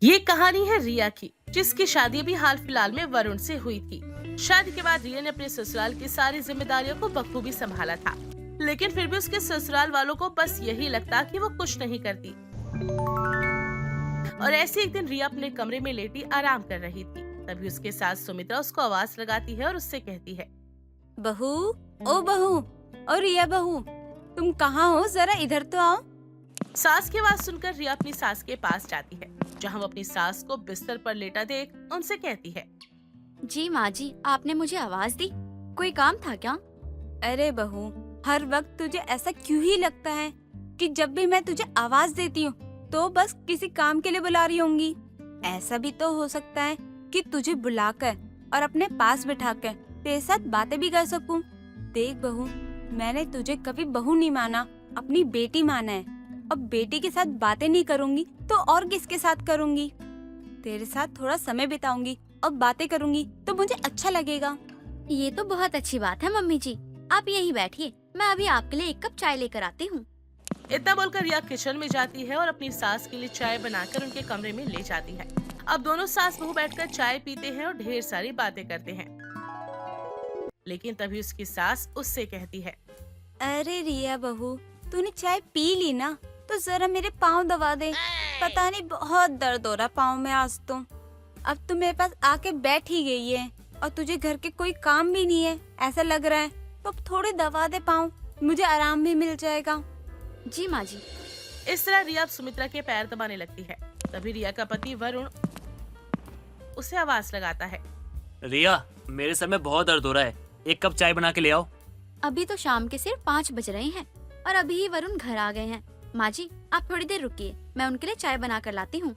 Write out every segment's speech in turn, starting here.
ये कहानी है रिया की, जिसकी शादी भी हाल फिलहाल में वरुण से हुई थी। शादी के बाद रिया ने अपने ससुराल की सारी जिम्मेदारियों को बखूबी संभाला था, लेकिन फिर भी उसके ससुराल वालों को बस यही लगता कि वो कुछ नहीं करती। और ऐसे एक दिन रिया अपने कमरे में लेटी आराम कर रही थी। तभी उसके सास सुमित्रा उसको आवाज लगाती है और उससे कहती है, बहू, ओ बहू, ओ रिया बहू, तुम कहाँ हो? जरा इधर तो आओ। सास की आवाज सुनकर रिया अपनी सास के पास जाती है, जहाँ वो अपनी सास को बिस्तर पर लेटा देख उनसे कहती है, जी माँ जी, आपने मुझे आवाज दी, कोई काम था क्या? अरे बहू, हर वक्त तुझे ऐसा क्यों ही लगता है कि जब भी मैं तुझे आवाज देती हूँ तो बस किसी काम के लिए बुला रही होंगी? ऐसा भी तो हो सकता है कि तुझे बुलाकर और अपने पास बिठाकर तेरे साथ बातें भी कर सकूं। देख बहू, मैंने तुझे कभी बहू नहीं माना, अपनी बेटी माना है। अब बेटी के साथ बातें नहीं करूंगी तो और किसके साथ करूंगी? तेरे साथ थोड़ा समय बिताऊंगी और बातें करूंगी तो मुझे अच्छा लगेगा। ये तो बहुत अच्छी बात है मम्मी जी, आप यहीं बैठिए, मैं अभी आपके लिए एक कप चाय लेकर आती हूँ। इतना बोलकर रिया किचन में जाती है और अपनी सास के लिए चाय बनाकर उनके कमरे में ले जाती है। अब दोनों सास बहू बैठकर चाय पीते हैं और ढेर सारी बातें करते हैं। लेकिन तभी उसकी सास उससे कहती है, अरे रिया बहू, तूने चाय पी ली ना, तो जरा मेरे पाँव दबा दे। पता नहीं बहुत दर्द हो रहा पाँव में आज तो। अब तू मेरे पास आके बैठ ही गई है और तुझे घर के कोई काम भी नहीं है ऐसा लग रहा है, तो अब थोड़े दबा दे पाँव, मुझे आराम भी मिल जाएगा। जी माँ जी। इस तरह रिया अब सुमित्रा के पैर दबाने लगती है। तभी रिया का पति वरुण उसे आवाज लगाता है, रिया, मेरे सर में बहुत दर्द हो रहा है, एक कप चाय बना के ले आओ। अभी तो शाम के सिर्फ 5 बज रहे हैं और अभी ही वरुण घर आ गए हैं। माँ जी, आप थोड़ी देर रुकिए, मैं उनके लिए चाय बना कर लाती हूँ।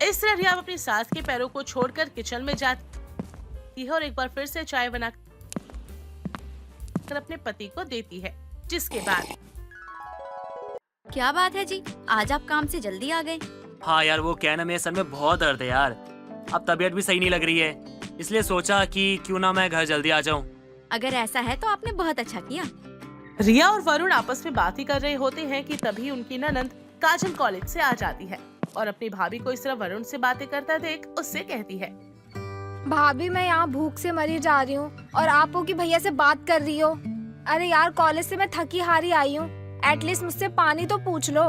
इस तरह रिया अपनी सास के पैरों को छोड़कर किचन में जाती है और एक बार फिर से चाय बनाकर अपने पति को देती है। जिसके बाद, क्या बात है जी, आज आप काम से जल्दी आ गए। हाँ यार, वो क्या है ना, मेरे सर में बहुत दर्द है यार। अब तबीयत भी सही नहीं लग रही है, इसलिए सोचा कि क्यों ना मैं घर जल्दी आ जाऊँ। अगर ऐसा है तो आपने बहुत अच्छा किया। रिया और वरुण आपस में बात ही कर रहे होते हैं कि तभी उनकी ननंद काजल कॉलेज से आ जाती है और अपनी भाभी को इस तरह वरुण से बातें करता देख उससे कहती है, भाभी, मैं यहाँ भूख से मरी जा रही हूँ और आप हो कि भैया से बात कर रही हो। अरे यार, कॉलेज से मैं थकी हारी आई हूँ, एटलीस्ट मुझसे पानी तो पूछ लो।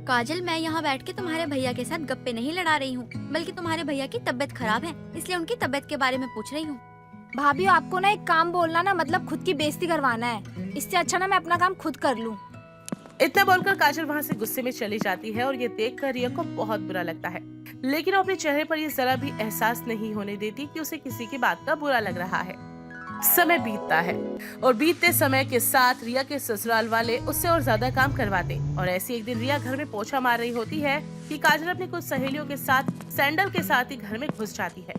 काजल, मैं यहाँ बैठ के तुम्हारे भैया के साथ गप्पे नहीं लड़ा रही हूँ, बल्कि तुम्हारे भैया की तबीयत खराब है, इसलिए उनकी तबीयत के बारे में पूछ रही हूँ। भाभी, आपको ना एक काम बोलना ना मतलब खुद की बेइज्जती करवाना है, इससे अच्छा ना मैं अपना काम खुद कर लूँ। इतना बोलकर काजल वहाँ से गुस्से में चली जाती है और ये देखकर रिया को बहुत बुरा लगता है, लेकिन वो अपने चेहरे पर ये जरा भी एहसास नहीं होने देती कि उसे किसी की बात का बुरा लग रहा है। समय बीतता है और बीतते समय के साथ रिया के ससुराल वाले उससे और ज्यादा काम करवाते और ऐसी एक दिन रिया घर में पोछा मार रही होती है कि काजल अपनी कुछ सहेलियों के साथ सैंडल के साथ ही घर में घुस जाती है।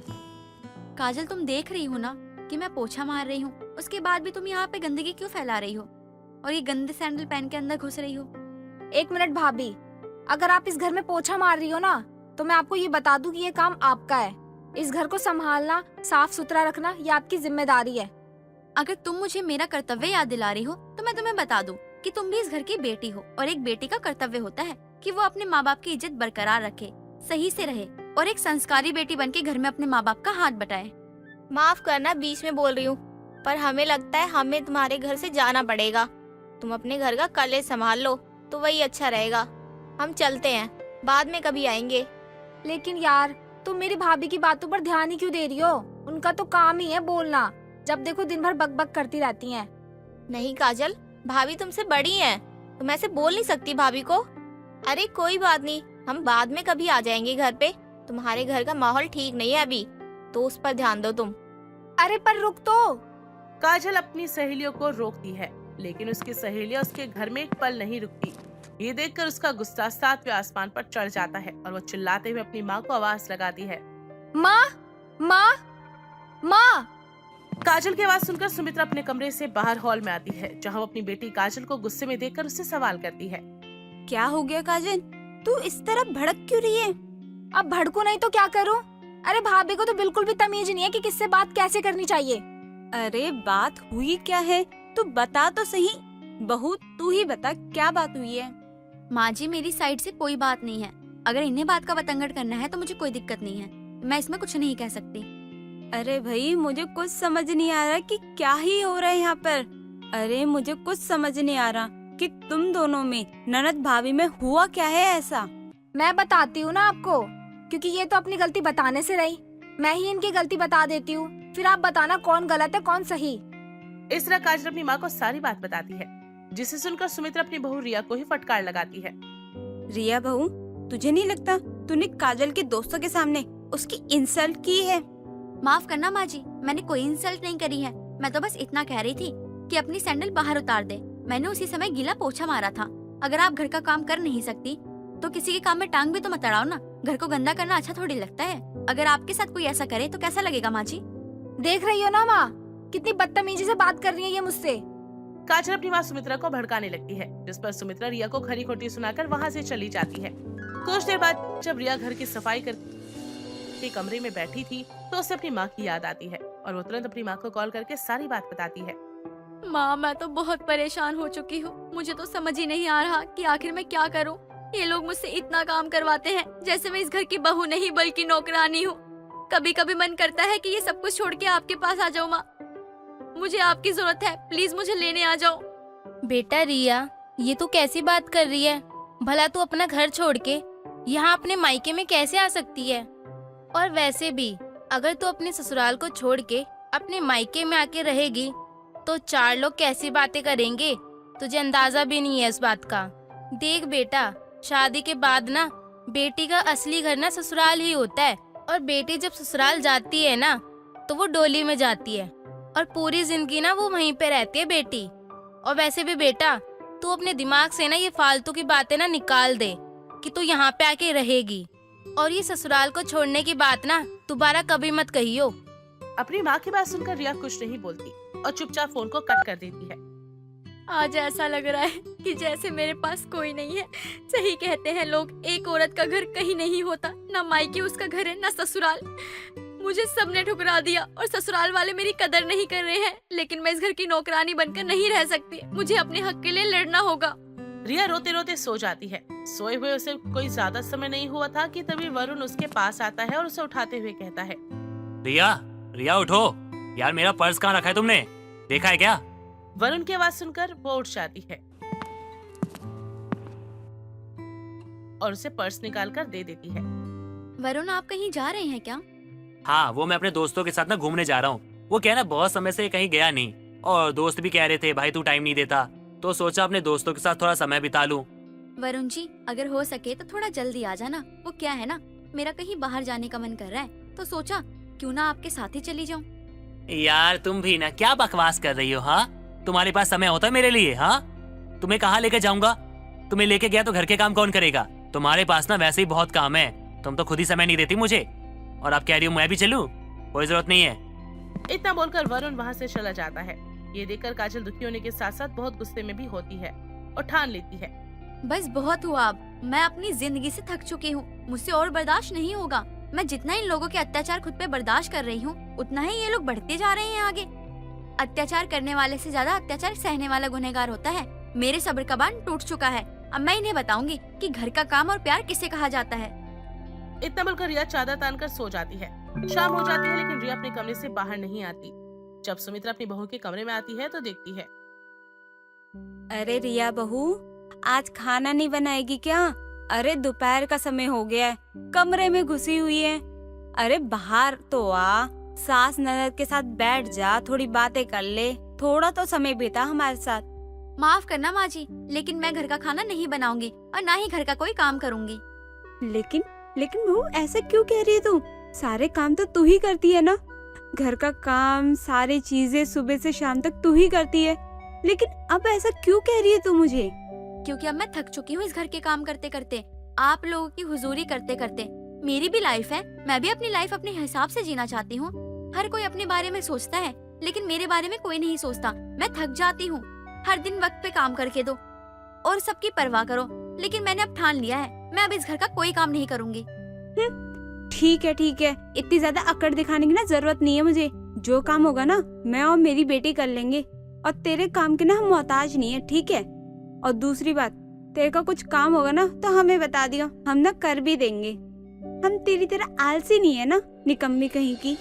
काजल, तुम देख रही हो ना कि मैं पोछा मार रही हूँ, उसके बाद भी तुम यहाँ पे गंदगी क्यों फैला रही हो और ये गंदे सैंडल पहन के अंदर घुस रही हो? 1 मिनट भाभी, अगर आप इस घर में पोछा मार रही हो ना, तो मैं आपको ये बता दूं कि ये काम आपका है। इस घर को संभालना, साफ सुथरा रखना, ये आपकी जिम्मेदारी है। अगर तुम मुझे मेरा कर्तव्य याद दिला रही हो तो मैं तुम्हें बता दूं कि तुम भी इस घर की बेटी हो और एक बेटी का कर्तव्य होता है कि वो अपने माँ बाप की इज्जत बरकरार रखे, सही से रहे और एक संस्कारी बेटी बन के घर में अपने माँ बाप का हाथ बटाए। माफ करना, बीच में बोल रही हूँ, पर हमें लगता है हमें तुम्हारे घर से जाना पड़ेगा। तुम अपने घर का कलेश संभाल लो तो वही अच्छा रहेगा। हम चलते हैं, बाद में कभी आएंगे। लेकिन यार, तुम मेरी भाभी की बातों पर ध्यान ही क्यों दे रही हो? उनका तो काम ही है बोलना, जब देखो दिन भर बक करती रहती हैं। नहीं काजल, भाभी तुमसे बड़ी हैं, तुम ऐसे बोल नहीं सकती भाभी को। अरे कोई बात नहीं, हम बाद में कभी आ जाएंगे घर पे। तुम्हारे घर का माहौल ठीक नहीं है अभी, तो उस पर ध्यान दो तुम। अरे पर रुक तो। काजल अपनी सहेलियों को रोकती है, लेकिन उसकी सहेलियां उसके घर में एक पल नहीं रुकती। ये देखकर उसका गुस्सा 7वें आसमान पर चढ़ जाता है और वो चिल्लाते हुए अपनी माँ को आवाज लगाती है, माँ, माँ, माँ। काजल की आवाज सुनकर सुमित्रा अपने कमरे से बाहर हॉल में आती है, जहाँ वो अपनी बेटी काजल को गुस्से में देखकर उससे सवाल करती है, क्या हो गया काजल, तू इस तरह भड़क क्यों रही है? अब भड़कू नहीं तो क्या करूँ? अरे भाभी को तो बिल्कुल भी तमीज नहीं है कि किससे बात कैसे करनी चाहिए। अरे बात हुई क्या है, तू बता तो सही। बहू, तू ही बता, क्या बात हुई है? माँ जी, मेरी साइड से कोई बात नहीं है, अगर इन्हें बात का बतंगड़ करना है तो मुझे कोई दिक्कत नहीं है, मैं इसमें कुछ नहीं कह सकती। अरे भाई मुझे कुछ समझ नहीं आ रहा कि क्या ही हो रहा है यहाँ पर। अरे मुझे कुछ समझ नहीं आ रहा कि तुम दोनों में, ननद भाभी में हुआ क्या है ऐसा। मैं बताती हूँ ना आपको, क्योंकि ये तो अपनी गलती बताने से रही। मैं ही इनकी गलती बता देती हूँ, फिर आप बताना कौन गलत है कौन सही। इस तरह काजल अपनी माँ को सारी बात बताती है, जिसे सुनकर सुमित्रा अपनी बहू रिया को ही फटकार लगाती है। रिया बहू, तुझे नहीं लगता तूने काजल के दोस्तों के सामने उसकी इंसल्ट की है? माफ करना माँ जी, मैंने कोई इंसल्ट नहीं करी है। मैं तो बस इतना कह रही थी कि अपनी सैंडल बाहर उतार दे। मैंने उसी समय गीला पोछा मारा था। अगर आप घर का काम कर नहीं सकती तो किसी के काम में टांग भी तो मत अड़ाओ ना। घर को गंदा करना अच्छा थोड़ी लगता है। अगर आपके साथ कोई ऐसा करे तो कैसा लगेगा माँ जी? देख रही हो ना माँ, कितनी बदतमीजी से बात कर रही है ये मुझसे। काजल अपनी माँ सुमित्रा को भड़काने लगती है, जिस पर सुमित्रा रिया को खरी खोटी सुनाकर वहाँ से चली जाती है। कुछ देर बाद जब रिया घर की सफाई करके कमरे में बैठी थी तो उसे अपनी माँ की याद आती है और वो तुरंत अपनी माँ को कॉल करके सारी बात बताती है। माँ, मैं तो बहुत परेशान हो चुकी हूँ। मुझे तो समझ ही नहीं आ रहा कि आखिर मैं क्या करूँ। ये लोग मुझसे इतना काम करवाते हैं जैसे मैं इस घर की बहू नहीं बल्कि नौकरानी हूँ। कभी कभी मन करता है कि ये सब कुछ छोड़ के आपके पास आ जाऊँ। माँ, मुझे आपकी जरूरत है, प्लीज मुझे लेने आ जाओ। बेटा रिया, ये तू कैसी बात कर रही है? भला तू अपना घर छोड़ के यहाँ अपने मायके में कैसे आ सकती है? और वैसे भी अगर तू अपने ससुराल को छोड़ के अपने मायके में आके रहेगी तो चार लोग कैसी बातें करेंगे, तुझे अंदाजा भी नहीं है इस बात का। देख बेटा, शादी के बाद ना बेटी का असली घर ना ससुराल ही होता है। और बेटी जब ससुराल जाती है ना तो वो डोली में जाती है और पूरी जिंदगी ना वो वहीं पे रहती है बेटी। और वैसे भी बेटा, तू अपने दिमाग से ना ये फालतू की बातें ना निकाल दे कि तू यहाँ पे आके रहेगी। और ये ससुराल को छोड़ने की बात ना दोबारा कभी मत कहियो। अपनी माँ की बात सुनकर रिया कुछ नहीं बोलती और चुपचाप फोन को कट कर देती है। आज ऐसा लग रहा है कि जैसे मेरे पास कोई नहीं है। सही कहते हैं लोग, एक औरत का घर कहीं नहीं होता, ना मायके उसका घर है ना ससुराल। मुझे सबने ठुकरा दिया और ससुराल वाले मेरी कदर नहीं कर रहे हैं। लेकिन मैं इस घर की नौकरानी बनकर नहीं रह सकती। मुझे अपने हक के लिए लड़ना होगा। रिया रोते रोते सो जाती है। सोए हुए उसे कोई ज्यादा समय नहीं हुआ था कि तभी वरुण उसके पास आता है और उसे उठाते हुए कहता है, रिया, रिया उठो यार, मेरा पर्स कहाँ रखा है तुमने? देखा है क्या? वरुण की आवाज सुनकर वो उठ जाती है और उसे पर्स निकाल कर दे देती है। वरुण, आप कहीं जा रहे हैं क्या? हाँ, वो मैं अपने दोस्तों के साथ ना घूमने जा रहा हूँ। वो क्या है ना, बहुत समय से कहीं गया नहीं और दोस्त भी कह रहे थे भाई तू टाइम नहीं देता, तो सोचा अपने दोस्तों के साथ थोड़ा समय बिता लूं। वरुण जी, अगर हो सके तो थोड़ा जल्दी आ जाना। वो क्या है ना, मेरा कहीं बाहर जाने का मन कर रहा है तो सोचा क्यों ना आपके साथ ही चली जाऊं। यार तुम भी ना क्या बकवास कर रही हो? हाँ, तुम्हारे पास समय होता है मेरे लिए? हाँ, तुम्हें कहाँ लेके जाऊंगा? तुम्हें लेके गया तो घर के काम कौन करेगा? तुम्हारे पास ना वैसे ही बहुत काम है, तुम तो खुद ही समय नहीं देती मुझे। और आप कह रही हो मैं भी चलूं? कोई जरूरत नहीं है। इतना बोलकर वरुण वहाँ से चला जाता है। ये देखकर काजल दुखी होने के साथ साथ बहुत गुस्से में भी होती है और ठान लेती है, बस बहुत हुआ अब। मैं अपनी जिंदगी से थक चुकी हूँ, मुझसे और बर्दाश्त नहीं होगा। मैं जितना इन लोगों के अत्याचार खुद पे बर्दाश्त कर रही हूँ, उतना ही ये लोग बढ़ते जा रहे हैं आगे। अत्याचार करने वाले से ज्यादा अत्याचार सहने वाला गुनहगार होता है। मेरे सब्र का बांध टूट चुका है। अब मैं इन्हें बताऊंगी कि घर का काम और प्यार किसे कहा जाता है। इतना बोलकर रिया चादर तानकर सो जाती है। शाम हो जाती है लेकिन रिया अपने कमरे से बाहर नहीं आती। जब सुमित्रा अपनी बहू के कमरे में आती है तो देखती है, अरे रिया बहू, आज खाना नहीं बनाएगी क्या? अरे दोपहर का समय हो गया है, कमरे में घुसी हुई है। अरे बाहर तो आ, सास ननद के साथ बैठ जा, थोड़ी बातें कर ले, थोड़ा तो समय बिता हमारे साथ। माफ करना माँ जी, लेकिन मैं घर का खाना नहीं बनाऊंगी और ना ही घर का कोई काम करूंगी। लेकिन बहू, ऐसा क्यों कह रही है तू? सारे काम तो तू ही करती है ना, घर का काम, सारी चीजें सुबह से शाम तक तू ही करती है। लेकिन अब ऐसा क्यों कह रही है तू मुझे? क्योंकि अब मैं थक चुकी हूँ इस घर के काम करते करते, आप लोगों की हुजूरी करते करते। मेरी भी लाइफ है, मैं भी अपनी लाइफ अपने हिसाब से जीना चाहती हूँ। हर कोई अपने बारे में सोचता है लेकिन मेरे बारे में कोई नहीं सोचता। मैं थक जाती हूँ, हर दिन वक्त पे काम करके दो और सबकी परवाह करो। लेकिन मैंने अब ठान लिया है, मैं अब इस घर का कोई काम नहीं करूंगी। ठीक है, इतनी ज्यादा अकड़ दिखाने की ना जरूरत नहीं है मुझे। जो काम होगा ना मैं और मेरी बेटी कर लेंगे और तेरे काम के ना हम मोहताज नहीं है, ठीक है? और दूसरी बात, तेरे का कुछ काम होगा ना तो हमें बता दियो, हम ना कर भी देंगे। हम तेरी तरह आलसी नहीं है ना, निकम्मी कहीं की।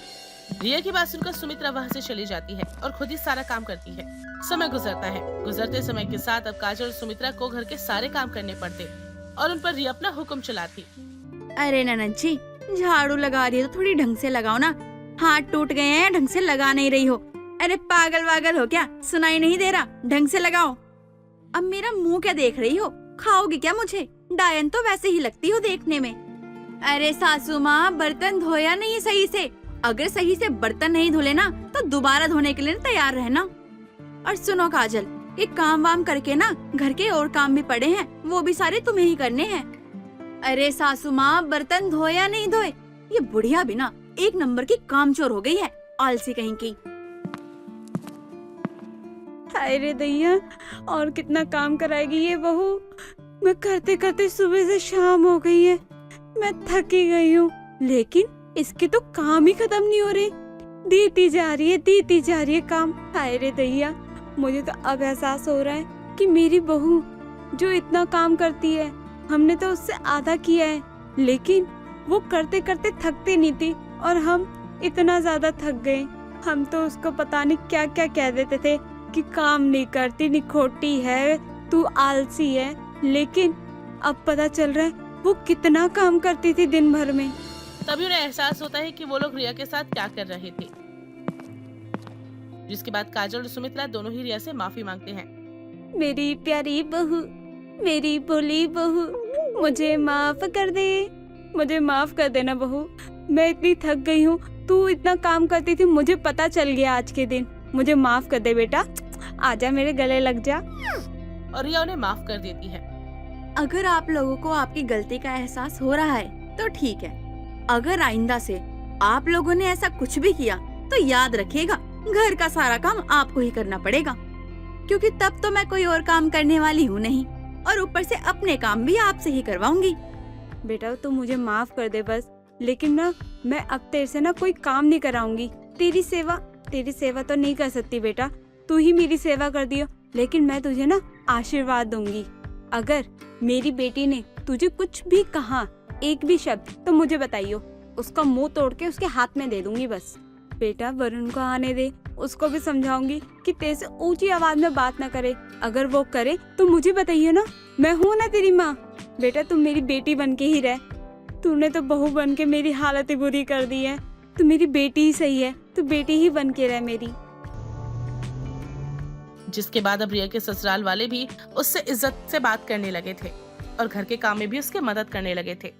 रिया की बात सुनकर सुमित्रा वहाँ से चली जाती है और खुद ही सारा काम करती है। समय गुजरता है। गुजरते समय के साथ अब काजल और सुमित्रा को घर के सारे काम करने पड़ते और उन पर रिया अपना हुक्म चलाती। अरे ननद जी, झाड़ू लगा रही हो तो थोड़ी ढंग से लगाओ ना, हाथ टूट गए हैं, ढंग से लगा नहीं रही हो। अरे पागल वागल हो क्या, सुनाई नहीं दे रहा, ढंग से लगाओ। अब मेरा मुंह क्या देख रही हो, खाओगी क्या मुझे? डायन तो वैसे ही लगती हो देखने में। अरे सासू माँ, बर्तन धोया नहीं सही से, अगर सही से बर्तन नहीं धुले ना तो दोबारा धोने के लिए तैयार रहना। और सुनो काजल, ये काम वाम करके ना घर के और काम भी पड़े हैं, वो भी सारे तुम्हें ही करने हैं। अरे सासू माँ, बर्तन धोया नहीं धोए, ये बुढ़िया भी ना एक नंबर की कामचोर हो गई है, आलसी कहीं की। हाय रे दैया, और कितना काम कराएगी ये बहू। मैं करते करते सुबह से शाम हो गई है, मैं थकी गई हूँ, लेकिन इसके तो काम ही खत्म नहीं हो रहे, देती जा रही है काम। हाय रे दैया, मुझे तो अब एहसास हो रहा है कि मेरी बहू जो इतना काम करती है, हमने तो उससे आधा किया है, लेकिन वो करते करते थकती नहीं थी और हम इतना ज्यादा थक गए। हम तो उसको पता नहीं क्या क्या कह देते थे कि काम नहीं करती, निखोटी है, तू आलसी है, लेकिन अब पता चल रहा है वो कितना काम करती थी दिन भर में। तभी उन्हें एहसास होता है कि वो लोग रिया के साथ क्या कर रहे थे, जिसके बाद काजल और सुमित्रा दोनों ही रिया से माफी मांगते हैं। मेरी प्यारी बहू, मेरी भोली बहू, मुझे माफ कर दे, मुझे माफ कर देना बहू, मैं इतनी थक गई हूँ, तू इतना काम करती थी, मुझे पता चल गया आज के दिन, मुझे माफ कर दे बेटा, आजा मेरे गले लग जा। और रिया उन्हें माफ कर देती है। अगर आप लोगों को आपकी गलती का एहसास हो रहा है तो ठीक है, अगर आइंदा से आप लोगों ने ऐसा कुछ भी किया तो याद रखिएगा, घर का सारा काम आपको ही करना पड़ेगा, क्योंकि तब तो मैं कोई और काम करने वाली हूँ नहीं, और ऊपर से अपने काम भी आपसे ही करवाऊंगी। बेटा तू मुझे माफ कर दे बस, लेकिन ना मैं अब तेरे से ना कोई काम नहीं कराऊंगी। तेरी सेवा तो नहीं कर सकती बेटा, तू ही मेरी सेवा कर दियो, लेकिन मैं तुझे ना आशीर्वाद दूंगी। अगर मेरी बेटी ने तुझे कुछ भी कहा, एक भी शब्द, तो मुझे बताइयो, उसका मुंह तोड़ के उसके हाथ में दे दूंगी बस। बेटा वरुण को आने दे, उसको भी समझाऊंगी कि तेरे से ऊंची आवाज में बात ना करे, अगर वो करे तो मुझे बताइए ना, मैं हूँ ना तेरी माँ। बेटा तुम मेरी बेटी बन के ही रह, तूने तो बहू बन के मेरी हालत ही बुरी कर दी है, तू मेरी बेटी ही सही है, तू बेटी ही बन के रह मेरी। जिसके बाद अब रिया के ससुराल वाले भी उससे इज्जत से बात करने लगे थे और घर के काम में भी उसकी मदद करने लगे थे।